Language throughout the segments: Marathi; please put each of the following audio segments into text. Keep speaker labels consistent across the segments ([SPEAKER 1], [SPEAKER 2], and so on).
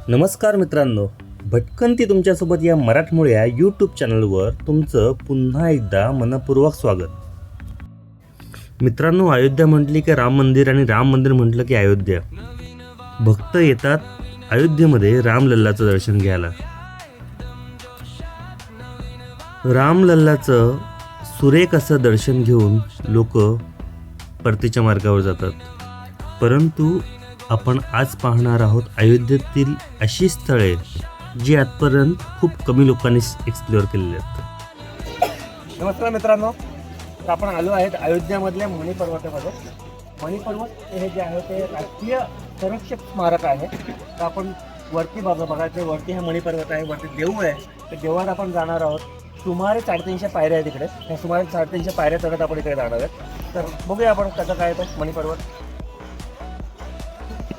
[SPEAKER 1] नमस्कार मित्रांनो, भटकंती तुमच्यासोबत या मराठमोळ्या या यूट्यूब चॅनलवर तुमचं पुन्हा एकदा मनपूर्वक स्वागत. मित्रांनो, अयोध्या म्हटली की राम मंदिर आणि राम मंदिर म्हटलं की अयोध्या. भक्त येतात अयोध्येमध्ये रामलल्लाचं दर्शन घ्यायला. रामलल्लाचं सुरेख असं दर्शन घेऊन लोक परतीच्या मार्गावर जातात. परंतु आपण आज पाहणार आहोत अयोध्येतील अशी स्थळे जी आजपर्यंत खूप कमी लोकांनी एक्सप्लोअर केलेली आहेत.
[SPEAKER 2] नमस्कार मित्रांनो, तर आपण आलो आहेत अयोध्यामधल्या मणी पर्वतामध्ये. मणी पर्वत हे जे आहे ते राष्ट्रीय संरक्षक स्मारक आहे. तर आपण वरती बघायचं, वरती हा मणी पर्वत आहे, वरती देऊळ आहे. तर देवळात आपण जाणार आहोत. सुमारे 350 पायऱ्या आहेत इकडे. ह्या सुमारे 350 पायऱ्या चढत आपण इकडे जाणार आहेत. तर बघूया आपण कसं काय येतं मणी पर्वत.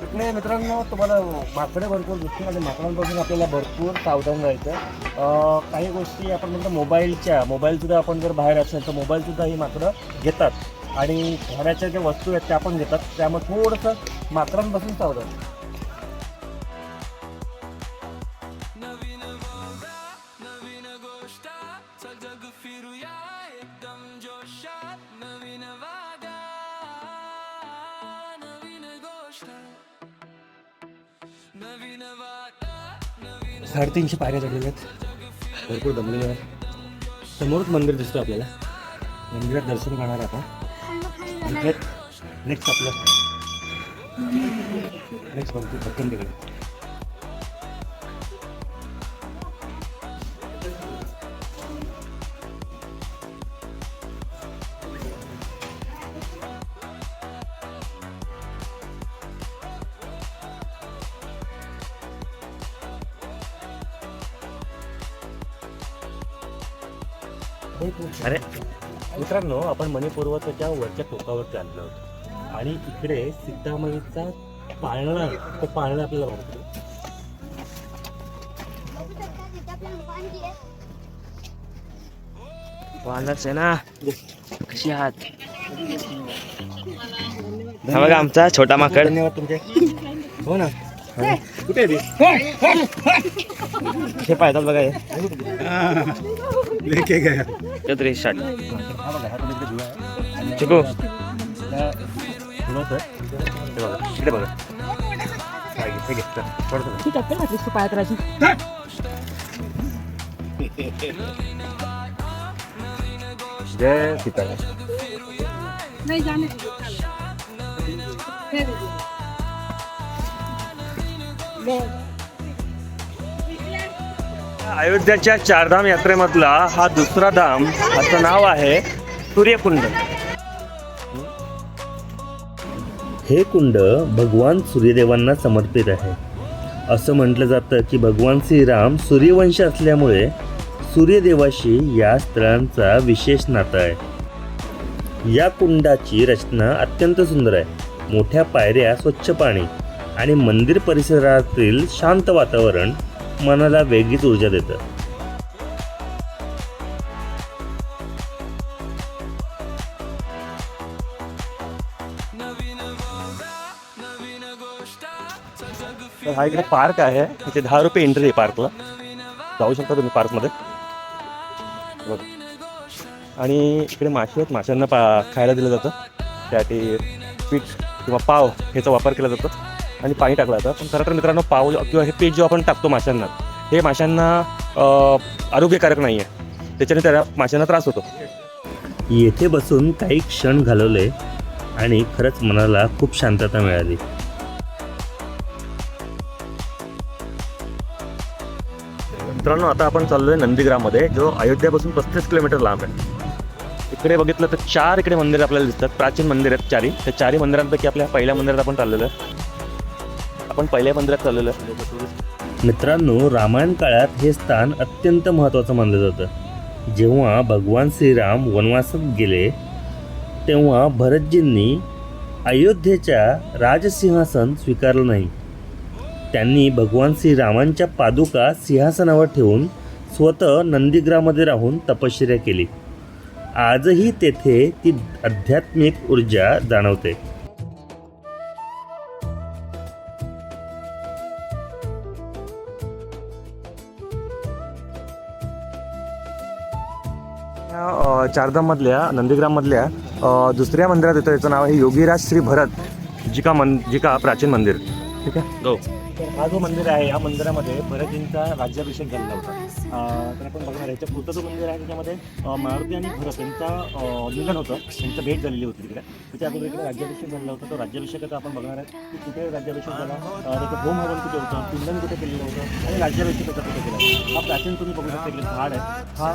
[SPEAKER 2] इकडे मित्रांनो तुम्हाला माकडे भरपूर दिसतील आणि माकडांपासून आपल्याला भरपूर सावधान राहायचं. काही गोष्टी आपण म्हणतो मोबाईलसुद्धा आपण जर बाहेर असेल तर मोबाईलसुद्धा ही माकडं घेतात आणि घराच्या ज्या वस्तू आहेत त्या पण घेतात. त्यामुळे थोडंसं माकडांपासून सावधान. साडेतीनशे पायऱ्या चढलेल्या आहेत, भरपूर दमलेले आहेत. समोरच मंदिर दिसतं आपल्याला. मंदिरात दर्शन करणार आपण. नेक्स्ट आपलं भटकंती तिकडे. अरे मित्रांनो, आपण मणी पर्वताच्या वरच्या टोकावरती आलेलो आहोत आणि इकडे सीतामाईचा पाळणा आहे. तो पाळणा आपल्याला बघतो.
[SPEAKER 3] वालाच आहे ना. कशी आहात? हा बघा आमचा छोटा माकड.
[SPEAKER 2] धन्यवाद तुमचे. हो ना, कुठे आहे
[SPEAKER 3] हे पाहतात बघा हे. चतुरी शाट चिकू
[SPEAKER 2] इकडे बघा. जय सीताराम.
[SPEAKER 1] अयोध्याच्या चारधाम यात्रेमधला हा दुसरा धाम, असं नाव आहे सूर्यकुंड. हे कुंड भगवान सूर्यदेवांना समर्पित आहे. असं म्हटलं जातं की भगवान श्रीराम सूर्यवंशी असल्यामुळे सूर्यदेवाशी या स्थळांचा विशेष नातं आहे. या कुंडाची रचना अत्यंत सुंदर आहे. मोठ्या पायऱ्या, स्वच्छ पाणी आणि मंदिर परिसरातील शांत वातावरण मनाला वेगळीच ऊर्जा देतं.
[SPEAKER 2] हा इकडे पार्क आहे. इथे 10 रुपये एंट्री आहे पार्कला. जाऊ शकता तुम्ही पार्कमध्ये. आणि इकडे मासे आहेत. माशांना खायला दिलं जातं. त्यासाठी पीठ किंवा पाव ह्याचा वापर केला जातो आणि पाणी टाकलं जातं. पण खरं तर मित्रांनो, पाव किंवा हे पीठ जो आपण टाकतो माशांना, हे माशांना आरोग्यकारक नाही आहे. त्याच्याने त्या माशांना त्रास होतो.
[SPEAKER 1] येथे बसून काही क्षण घालवले आणि खरंच मनाला खूप शांतता मिळाली.
[SPEAKER 2] मित्रांनो, आता आपण चाललोय नंदीग्राममध्ये, जो अयोध्यापासून 35 किलोमीटर लांब आहे. इकडे बघितलं तर 4 इकडे मंदिर आपल्याला दिसतात. प्राचीन मंदिर आहेत 4. त्या 4 मंदिरांपैकी आपल्या पहिल्या मंदिरात आपण चाललेलो आहे. आपण पहिल्या मंदिरात चाललेलो आहे.
[SPEAKER 1] मित्रांनो, रामायण काळात हे स्थान अत्यंत महत्त्वाचं मानलं जातं. जेव्हा भगवान श्रीराम वनवासात गेले तेव्हा भरतजींनी अयोध्येच्या राजसिंहासन स्वीकारलं नाही. त्यांनी भगवान श्रीरामांच्या पादुका सिंहासनावर ठेवून स्वतः नंदीग्राममध्ये राहून तपश्चर्या केली. आजही तेथे ती आध्यात्मिक ऊर्जा जाणवते.
[SPEAKER 2] चारधाममधल्या नंदीग्राममधल्या दुसऱ्या मंदिरात येतो. याचं नाव आहे योगीराज श्री भरत जिका प्राचीन मंदिर. ठीक आहे.
[SPEAKER 3] गो
[SPEAKER 2] तर हा जो मंदिर आहे या मंदिरामध्ये भरतजींचा राज्याभिषेक झालेला होता. तर आपण बघणार याच्या पुढचं जो मंदिर आहे त्याच्यामध्ये मारुती आणि भरत यांचा मिलन होतं, त्यांचं भेट झालेली होती तिकडे. त्याच्या अगोदर इकडे राज्याभिषेक झालेला होता. तो राज्याभिषेकाचा आपण बघणार आहे की कुठे राज्याभिषेक झाला, त्याचं होम हवन कुठे होतं, पिंडन कुठे केलेलं होतं आणि राज्याभिषेक त्याचा कुठे केला. हा प्राचीन तुम्ही बघू शकता इकडे झाड आहे. हा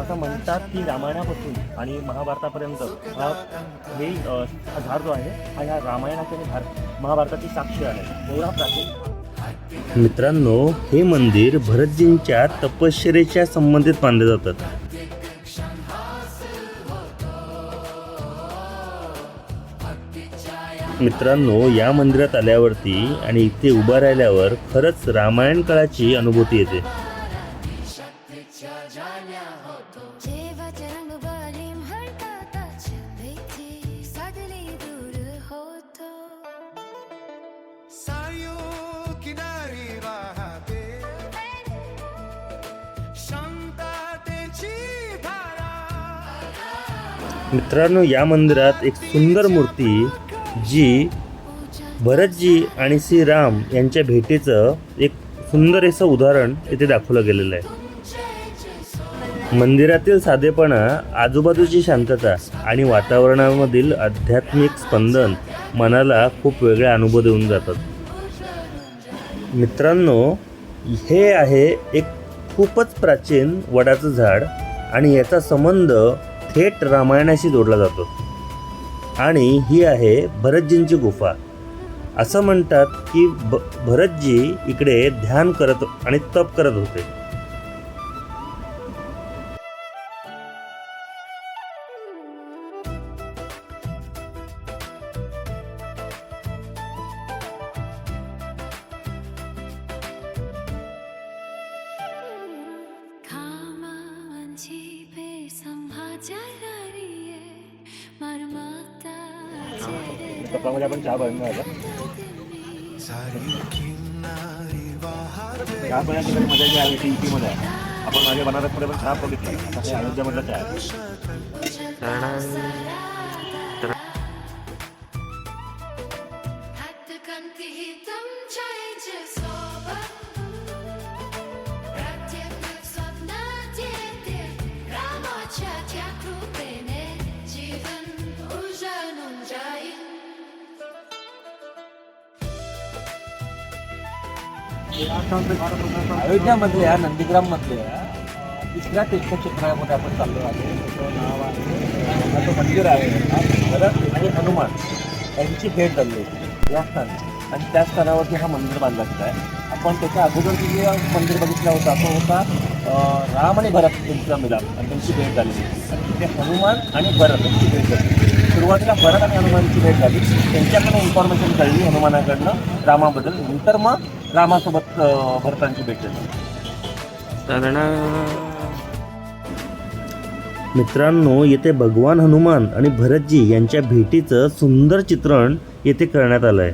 [SPEAKER 2] असं म्हणतात की रामायणापासून आणि महाभारतापर्यंत हे झाड जो आहे हा ह्या रामायणाची आणि महाभारताची साक्ष आहे. एवढा प्राचीन.
[SPEAKER 1] मित्रांनो, हे मंदिर भरतजींच्या तपश्चर्येच्या संबंधित मानले जातात. मित्रांनो, या मंदिरात आल्यावरती आणि इथे उभा राहिल्यावर खरंच रामायण काळाची अनुभूती येते. मित्रांनो, या मंदिरात एक सुंदर मूर्ती जी भरतजी आणि श्रीराम यांच्या भेटीचं एक सुंदर असं उदाहरण इथे दाखवलं गेलेलं आहे. मंदिरातील साधेपणा, आजूबाजूची शांतता आणि वातावरणामधील आध्यात्मिक स्पंदन मनाला खूप वेगळे अनुभव देऊन जातात. मित्रांनो, हे आहे एक खूपच प्राचीन वडाचं झाड आणि याचा संबंध थेट रामायणाशी जोडला जातो. आणि ही आहे भरतजींची गुफा. असं म्हणतात की भरतजी इकडे ध्यान करत आणि तप करत होते.
[SPEAKER 2] कपामध्ये आपण चहा बनवणार आहे. चहा बनवण्याची तरी मजा जी आहे ती मध्ये आहे. आपण मागे बनारसमध्ये पण चहा बघितला, आता हे अयोध्यामधला चहा आहे. अयोध्यामधल्या नंदीग्राममधल्या तिसऱ्या तीर्थक्षेत्रामध्ये आपण चाललो आहे. त्याचं नाव आहे, हा जो मंदिर आहे हा भरत आणि हनुमान यांची भेट झाली होती या स्थानी आणि त्या स्थानावरती हा मंदिर बांधला गेला आहे. आपण त्याच्या अगोदर जे मंदिर बघितलं होतं तो होता राम आणि भरत यांचा मिलाप आणि त्यांची भेट झालेली आणि तिथे हनुमान आणि भरत यांची भेट झाली. सुरुवातीला भरत आणि हनुमानची भेट झाली, त्यांच्याकडून इन्फॉर्मेशन कळली हनुमानाकडनं रामाबद्दल. नंतर मग रामासोबत भरतांची भेट झाली.
[SPEAKER 1] मित्रांनो, येथे भगवान हनुमान आणि भरतजी यांच्या भेटीचं सुंदर चित्रण येथे करण्यात आलं आहे.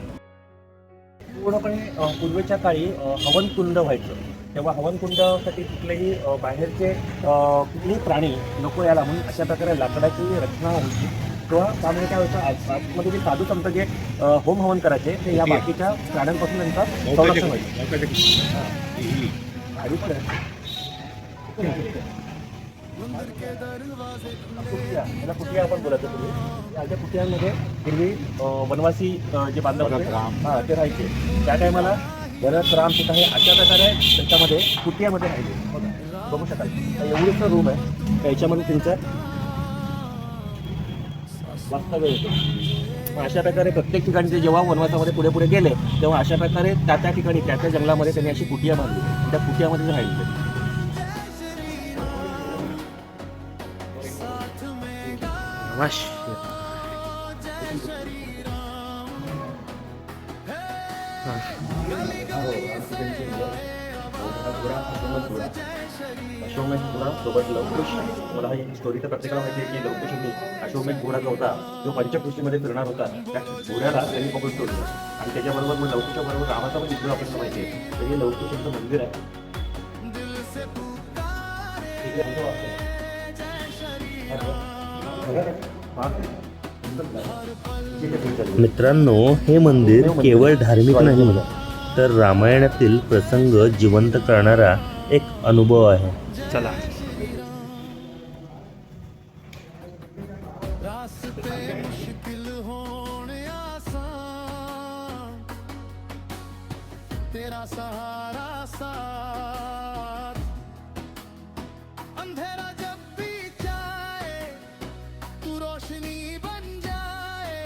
[SPEAKER 2] पूर्णपणे पूर्वीच्या काळी हवनकुंड व्हायचं. तेव्हा हवनकुंडासाठी कुठलेही बाहेरचे कुठलेही प्राणी नको याला म्हणून अशा प्रकारे लाकडाची रचना होती. किंवा त्यामुळे काय होतं, आतमध्ये जे साधू संत जे होम हवन करायचे ते या बाकीच्या प्राण्यांपासून त्यांचा संरक्षण व्हायचं. त्याला कुटिया आपण बोलायचं पूर्वी. त्या कुटियांमध्ये पूर्वी वनवासी जे बांधव होते ते राहायचे. त्या टायमाला भरत राम सीता हे अशा प्रकारे त्याच्यामध्ये कुटियामध्ये राहिले. बघू शकाल एवढंच रूम आहे, त्याच्यामध्ये त्यांचं वास्तव्य होतं. अशा प्रकारे प्रत्येक ठिकाणी ते जेव्हा वनवासामध्ये पुढे पुढे गेले तेव्हा अशा प्रकारे त्या ठिकाणी त्या जंगलामध्ये त्यांनी अशी कुटिया बांधली. त्या कुटियामध्ये राहिले. अश्वमेध घोडा सोबत लवकुश. मला ही स्टोरी तर प्रत्येकाला माहिती आहे की लवकुशांनी अश्वमेध घोडा जो होता जो पंचकृषीमध्ये फिरणार होता त्या घोड्याला त्यांनी पकडून ठेवलं आणि त्याच्याबरोबर मग लवकुशा बरोबर रामाचा पण जिकडं आपल्याला माहिती आहे. तर हे लवकुशांचं मंदिर आहे.
[SPEAKER 1] मित्रांनो, हे मंदिर केवळ धार्मिक नाही तर रामायणातील प्रसंग जिवंत करणारा एक अनुभव आहे.
[SPEAKER 3] चला.
[SPEAKER 4] तेरा सहारा साथ अंधेरा जब भी जाए तू रोशनी बन जाए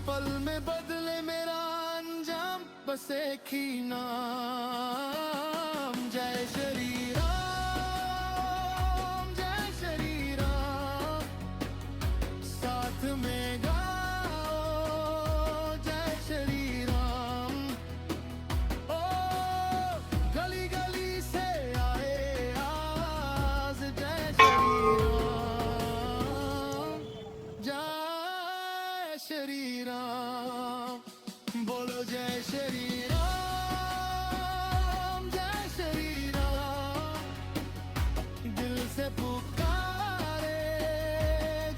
[SPEAKER 4] पल में बदले मेरा अंजाम बस एक ही नाम जय श्री राम जय श्री राम साथ में गाओ जय श्री राम ओ गली गली से आए आज जय श्री राम जय श्री राम बोलो जय श्री राम जय श्री राम दिल से पुकारे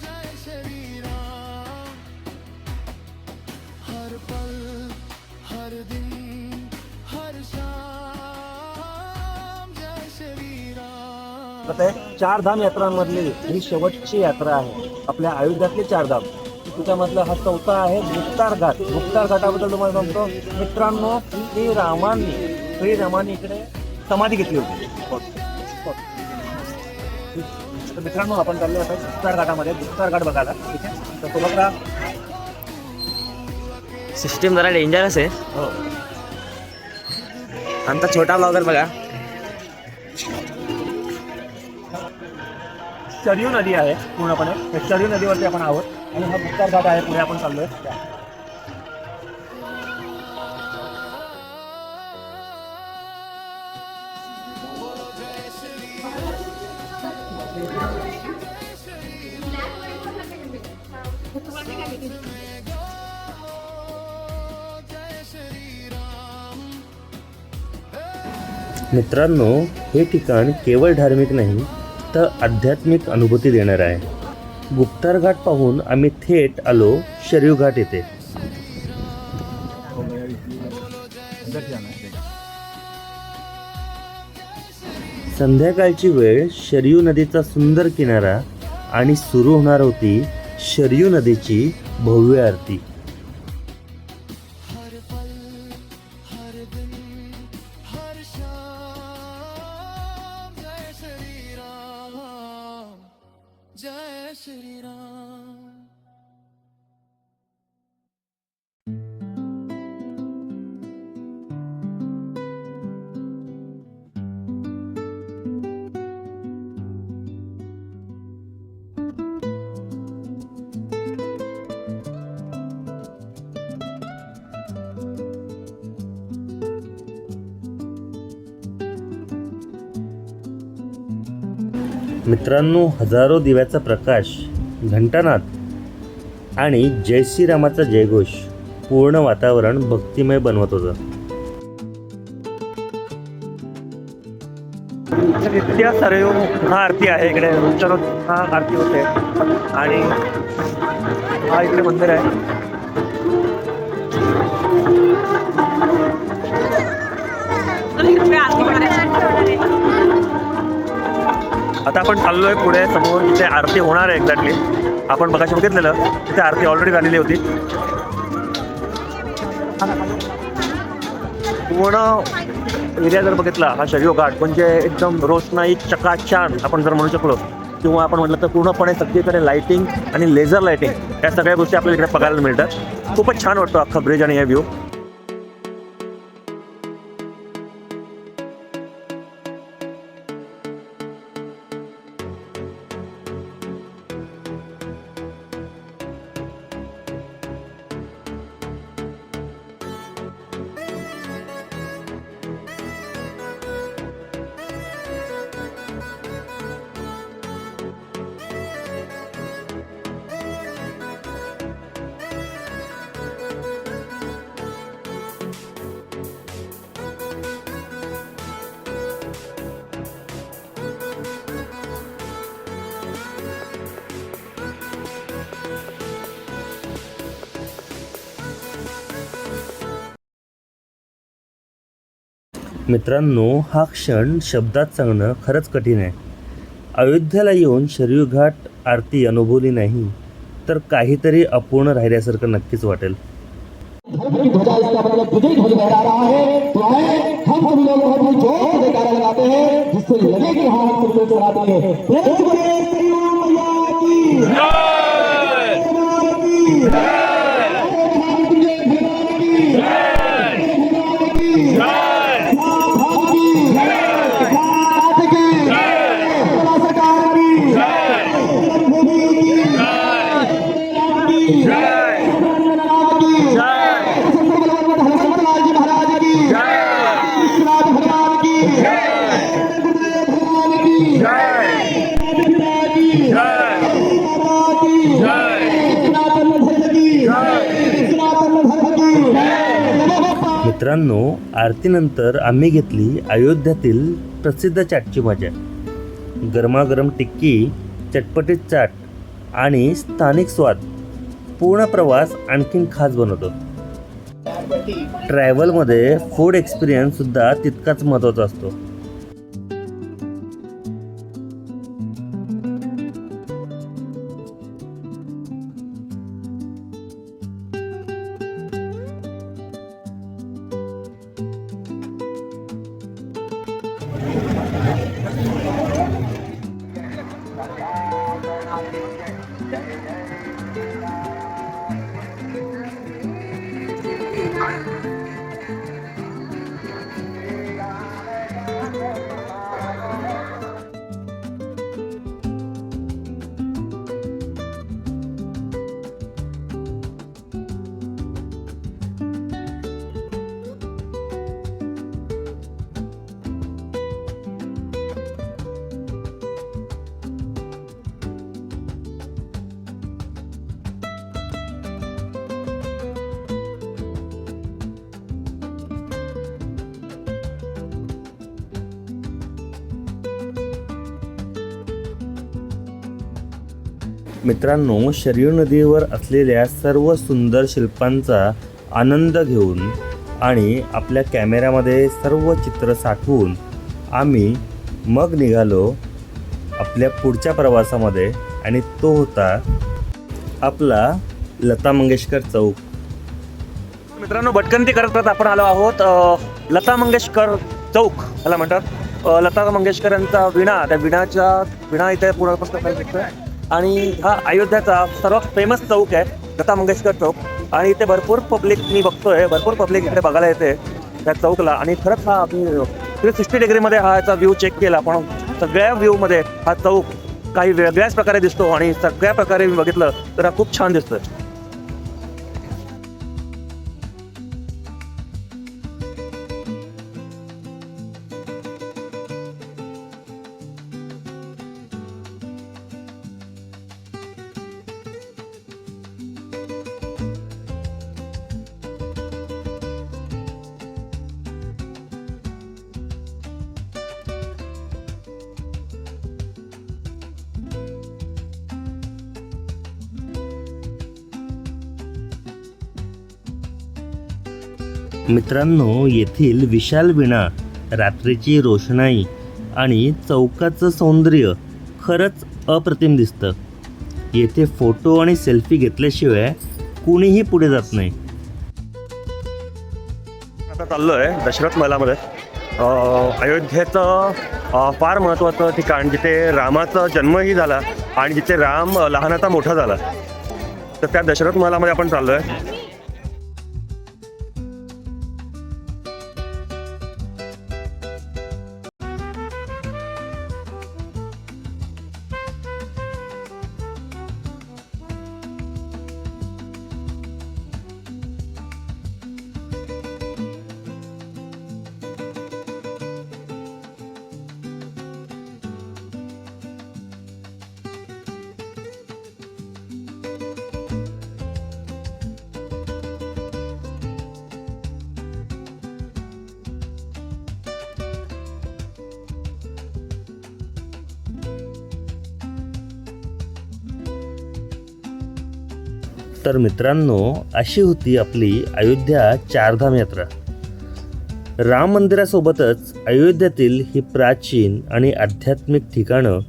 [SPEAKER 4] जय श्री राम हर पल हर दिन हर शाम जय श्री राम.
[SPEAKER 2] आता चार धाम यात्रांमधली ही शेवटची यात्रा आहे आपल्या अयोध्यातली चार धाम. त्याच्यामधला हा चौथा आहे गुप्तार घाट. गुप्तार घाटाबद्दल तुम्हाला सांगतो मित्रांनो, श्रीरामांनी इकडे समाधी घेतली होती. तर मित्रांनो, आपण चाललो आता गुप्तार घाटामध्ये गुप्तार घाट बघायला. ठीक आहे, तर सोबत राहा.
[SPEAKER 3] सिस्टीम जरा डेंजरस आहे.
[SPEAKER 2] हो,
[SPEAKER 3] आमचा छोटा ब्लॉगर बघा.
[SPEAKER 2] चरयू नदी आहे पूर्णपणे. त्या चरयू नदीवरती आपण आहोत आणि हा गुप्तार घाट आहे. पुढे आपण चाललोय.
[SPEAKER 1] मित्रांनो, हे ठिकाण केवळ धार्मिक नाही तर आध्यात्मिक अनुभूती देणार आहे. गुप्तार घाट पाहून आम्ही थेट आलो शरयू घाट येथे. संध्याकाळची वेळ, शरयू नदीचा सुंदर किनारा आणि सुरू होणार होती शरयू नदीची भव्य आरती.
[SPEAKER 4] हर पल हर दिन हर शाम जय श्री राम जय श्री राम.
[SPEAKER 1] मित्रांनो, हजारो दिव्याचा प्रकाश, घंटानाद आणि जय श्रीरामाचा जयघोष पूर्ण वातावरण भक्तिमय बनवत होतं.
[SPEAKER 2] नित्य सरयू हा आरती आहे इकडे. रोजच्या रोज हा आरती होते आणि हा इकडे मंदिर आहे. आता आपण चाललोय पुढे. समोर इथे आरती होणार आहे एक्झॅक्टली. आपण बघायला बघितलेलं तिथे आरती ऑलरेडी झालेली होती. पूर्ण एरिया जर बघितला हा शरयू घाट म्हणजे एकदम रोषणाई चकाचक आपण जर म्हणू शकलो, किंवा आपण म्हटलं तर पूर्णपणे सगळीकडे लाइटिंग आणि लेझर लाइटिंग या सगळ्या गोष्टी आपल्याला इकडे बघायला मिळतात. खूपच छान वाटतो अख्खा ब्रिज आणि हे व्ह्यू.
[SPEAKER 1] मित्रांनो, हा क्षण शब्दात सांगणं खरंच कठीण आहे. अयोध्येला येऊन शरयू घाट आरती अनुभवली नाही तर काहीतरी अपूर्ण राहिल्यासारखं नक्कीच वाटेल.
[SPEAKER 5] धर्म की ध्वजा इसका मतलब विजय ध्वज लहरा रहा है। तो आए हम सभी लोग बहुत ही जोर से जयकारा लगाते हैं जिससे लगे कि हाँ हम सब लोग चढ़ाते हैं। प्रेम से बोले श्री राम मैया की जय, भगवान की जय, भगवान की जय, भगवान की जय, साथ की जय, साथ की जय, सरकार की जय, भूमि की जय, राम की जय,
[SPEAKER 1] मित्रांनो, आरतीनंतर आम्ही घेतली अयोध्यातील प्रसिद्ध चाटची मजा. गरमागरम टिक्की, चटपटीत चाट आणि स्थानिक स्वाद पूर्ण प्रवास आणखीन खास बनवतो. ट्रॅव्हलमध्ये फूड एक्सपिरियन्ससुद्धा तितकाच महत्त्वाचा असतो. मित्रांनो, शरयू नदीवर असलेल्या सर्व सुंदर शिल्पांचा आनंद घेऊन आणि आपल्या कॅमेऱ्यामध्ये सर्व चित्र साठवून आम्ही मग निघालो आपल्या पुढच्या प्रवासामध्ये, आणि तो होता आपला लता मंगेशकर चौक.
[SPEAKER 2] मित्रांनो, भटकंती करत करत आपण आलो आहोत लता मंगेशकर चौक याला म्हणतात. लता मंगेशकर यांचा विणा, त्या विणा इथे पूर्णपणे काही दिसतोय. आणि हा अयोध्याचा सर्वात फेमस चौक आहे, लता मंगेशकर चौक. आणि इथे भरपूर पब्लिक मी बघतोय, भरपूर पब्लिक इकडे बघायला येते त्या चौकला. आणि खरंच हा 360 डिग्रीमध्ये हा याचा व्ह्यू चेक केला, पण सगळ्या व्ह्यूमध्ये हा चौक काही वेगळ्याच प्रकारे दिसतो. आणि सगळ्या प्रकारे मी बघितलं तर हा खूप छान दिसतोय.
[SPEAKER 1] मित्रांनो, येथील विशाल विणा, रात्रीची रोषणाई आणि चौकाचं सौंदर्य खरंच अप्रतिम दिसतं. येथे फोटो आणि सेल्फी घेतल्याशिवाय कुणीही पुढे जात नाही.
[SPEAKER 2] आता चाललो आहे दशरथ महलामध्ये, अयोध्येचं फार महत्त्वाचं ठिकाण, जिथे रामाचा जन्मही झाला आणि जिथे राम लहानाचा मोठा झाला. तर त्या दशरथ महलामध्ये आपण चाललो आहे.
[SPEAKER 1] तर मित्रांनो, अशी होती आपली अयोध्या चारधाम यात्रा. राम मंदिरासोबतच अयोध्येतील ही प्राचीन आणि आध्यात्मिक ठिकाणं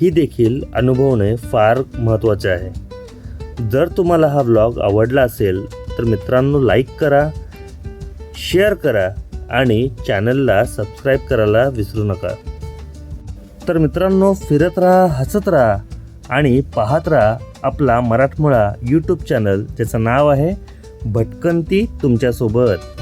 [SPEAKER 1] ही देखील अनुभवणे फार महत्त्वाचे आहे. जर तुम्हाला हा व्लॉग आवडला असेल तर मित्रांनो लाईक करा, शेअर करा आणि चॅनलला सबस्क्राईब करायला विसरू नका. तर मित्रांनो फिरत राहा, हसत राहा आणि पाहत राहा आपला मराठमोळा यूट्यूब चॅनल, ज्याचं नाव आहे भटकंती तुमच्यासोबत.